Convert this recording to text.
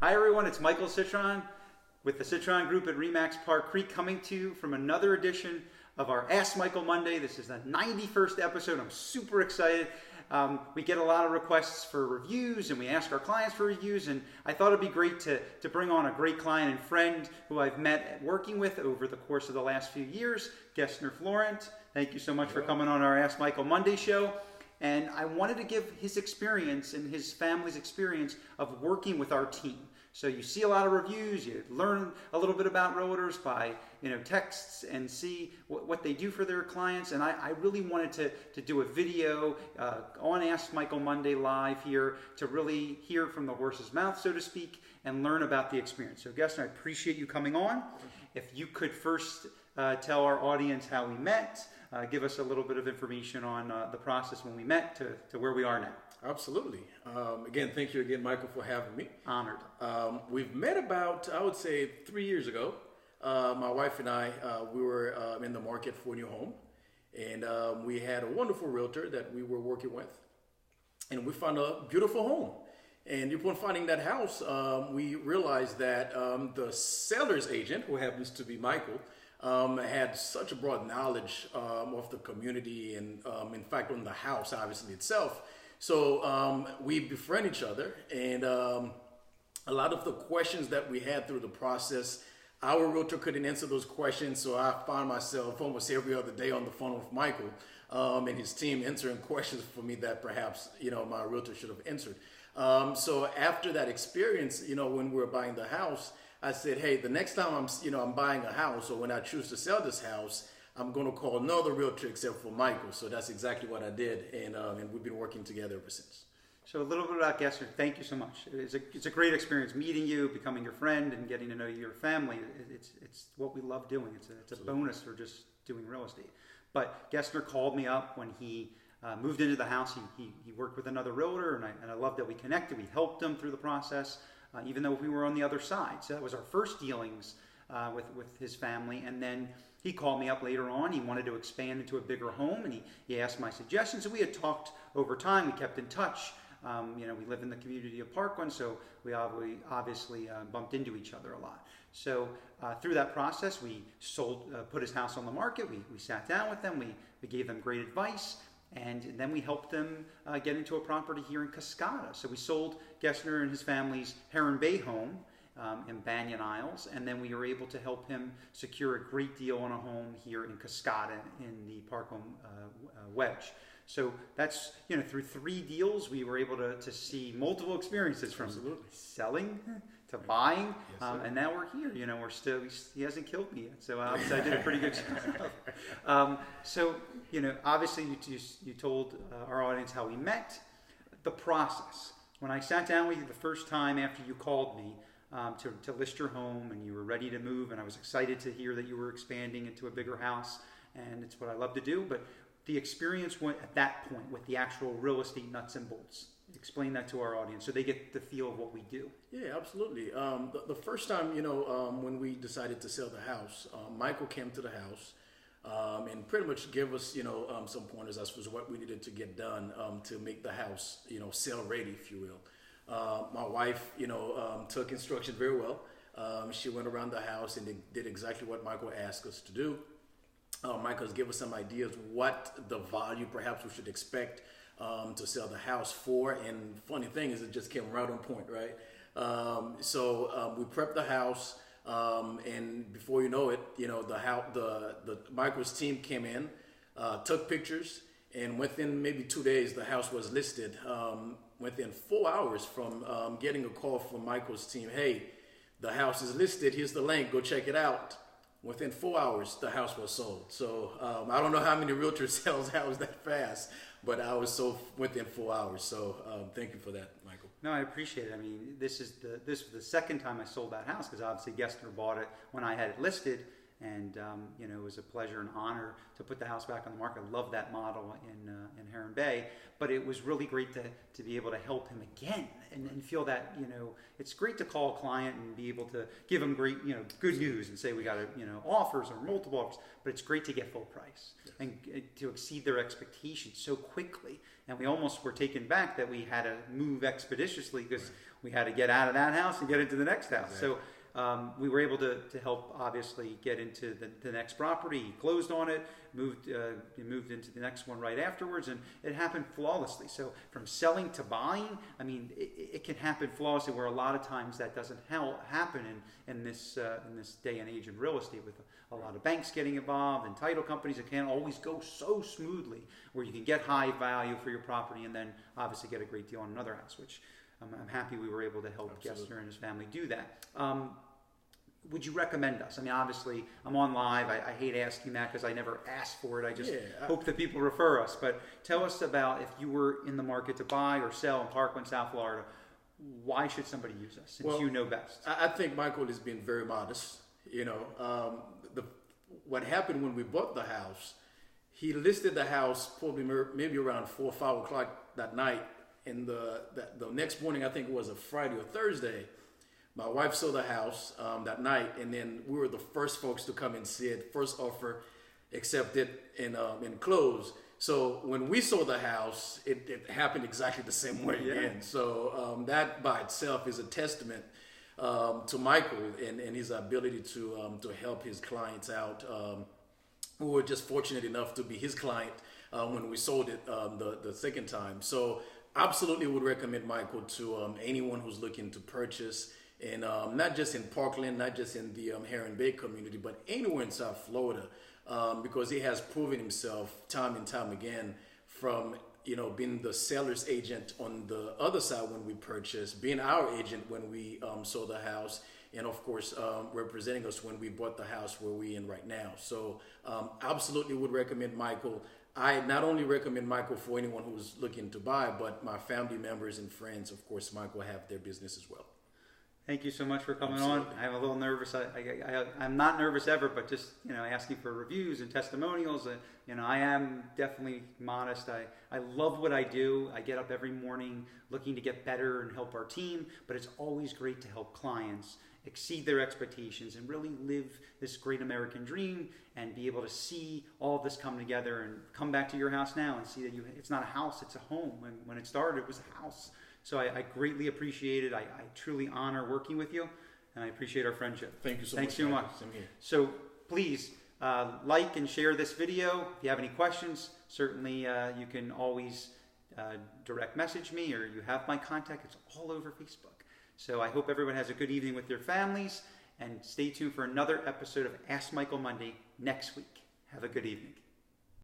Hi everyone, it's Michael Citron with the Citron Group at Remax Park Creek coming to you from another edition of our Ask Michael Monday. This is the 91st episode. I'm super excited. We get a lot of requests for reviews and we ask our clients for reviews, and I thought it'd be great to bring on a great client and friend who I've met working with over the course of the last few years, Gesner Florant. Thank you so much for coming on our Ask Michael Monday show. And I wanted to give his experience and his family's experience of working with our team. So you see a lot of reviews, you learn a little bit about realtors by texts and see what they do for their clients. And I really wanted to do a video on Ask Michael Monday live here to really hear from the horse's mouth, so to speak, and learn about the experience. So Gesner, I appreciate you coming on. If you could first tell our audience how we met, give us a little bit of information on the process when we met to where we are now. Absolutely. Again, thank you again, Michael, for having me. Honored. We've met about, I would say, 3 years ago. My wife and I, we were in the market for a new home. And we had a wonderful realtor that we were working with. And we found a beautiful home. And upon finding that house, we realized that the seller's agent, who happens to be Michael, had such a broad knowledge of the community and, in fact, on the house, obviously, itself. So we befriend each other, and a lot of the questions that we had through the process, our realtor couldn't answer those questions, so I found myself almost every other day on the phone with Michael and his team answering questions for me that perhaps my realtor should have answered. So after that experience, when we were buying the house, I said, hey, the next time I'm buying a house, or when I choose to sell this house, I'm going to call another realtor except for Michael. So that's exactly what I did, and we've been working together ever since. So a little bit about Gesner. Thank you so much. It's a great experience meeting you, becoming your friend, and getting to know your family. It's what we love doing. It's a bonus for just doing real estate. But Gesner called me up when he moved into the house. He worked with another realtor, and I love that we connected. We helped him through the process, even though we were on the other side. So that was our first dealings with his family, and then he called me up later on. He wanted to expand into a bigger home, and he asked my suggestions. And we had talked over time. We kept in touch. We live in the community of Parkland, so we obviously bumped into each other a lot. So through that process, we put his house on the market. We sat down with them. We gave them great advice, and then we helped them get into a property here in Cascada. So we sold Gesner and his family's Heron Bay home in Banyan Isles, and then we were able to help him secure a great deal on a home here in Cascada in the Parkland Wedge. So that's, through 3 deals, we were able to see multiple experiences from selling to buying, yes, and now we're here. We're still, he hasn't killed me yet, so I did a pretty good job. So, obviously you told our audience how we met, the process. When I sat down with you the first time after you called me, to list your home, and you were ready to move, and I was excited to hear that you were expanding into a bigger house, and it's what I love to do. But the experience went at that point with the actual real estate nuts and bolts. Explain that to our audience so they get the feel of what we do. Yeah, absolutely. The first time, when we decided to sell the house, Michael came to the house and pretty much gave us, some pointers as far as what we needed to get done to make the house, sale ready, if you will. My wife, took instructions very well. She went around the house and did exactly what Michael asked us to do. Michael has given us some ideas what the value perhaps we should expect to sell the house for. And funny thing is, it just came right on point, right? So we prepped the house, and before you know it, the Michael's team came in, took pictures, and within maybe 2 days, the house was listed. Within 4 hours from getting a call from Michael's team, hey, the house is listed, here's the link, go check it out. Within 4 hours, the house was sold. So I don't know how many realtors sell a house that fast, but I was sold within 4 hours. So thank you for that, Michael. No, I appreciate it. I mean, this was the second time I sold that house, because obviously Gesner bought it when I had it listed. And it was a pleasure and honor to put the house back on the market. I love that model in Heron Bay, but it was really great to be able to help him again and feel that it's great to call a client and be able to give him great good news and say we got offers or multiple offers, but it's great to get full price, yes, and to exceed their expectations so quickly. And we almost were taken back that we had to move expeditiously, because we had to get out of that house and get into the next house. Exactly. So we were able to help obviously get into the next property. He closed on it, moved into the next one right afterwards, and it happened flawlessly. So from selling to buying, I mean, it can happen flawlessly, where a lot of times that doesn't happen in this day and age of real estate, with a lot of banks getting involved and title companies. It can't always go so smoothly, where you can get high value for your property and then obviously get a great deal on another house, which I'm happy we were able to help Gesner and his family do that. Would you recommend us? I mean, obviously, I'm on live. I hate asking that because I never ask for it. I just hope that people refer us. But tell us about, if you were in the market to buy or sell in Parkland, South Florida, why should somebody use us, since you know best? I think Michael has been very modest. You know, what happened when we bought the house, he listed the house probably maybe around 4 or 5 o'clock that night. And the next morning, I think it was a Friday or Thursday, my wife saw the house that night, and then we were the first folks to come and see it, first offer accepted and close. So when we saw the house, it happened exactly the same way again. So that by itself is a testament to Michael and his ability to help his clients out. We were just fortunate enough to be his client when we sold it the second time. So absolutely would recommend Michael to anyone who's looking to purchase. And not just in Parkland, not just in the Heron Bay community, but anywhere in South Florida, because he has proven himself time and time again, from being the seller's agent on the other side when we purchased, being our agent when we sold the house, and of course representing us when we bought the house where we're in right now. So absolutely would recommend Michael. I not only recommend Michael for anyone who's looking to buy, but my family members and friends, of course, Michael have their business as well. Thank you so much for coming on. I'm a little nervous. I'm not nervous ever, but just asking for reviews and testimonials. I am definitely modest. I love what I do. I get up every morning looking to get better and help our team. But it's always great to help clients exceed their expectations and really live this great American dream, and be able to see all of this come together and come back to your house now and see that it's not a house, it's a home. And when it started, it was a house. So I greatly appreciate it. I truly honor working with you, and I appreciate our friendship. Thank you so much. Thanks so much. Same here. So please like and share this video. If you have any questions, certainly you can always direct message me, or you have my contact. It's all over Facebook. So I hope everyone has a good evening with their families, and stay tuned for another episode of Ask Michael Monday next week. Have a good evening.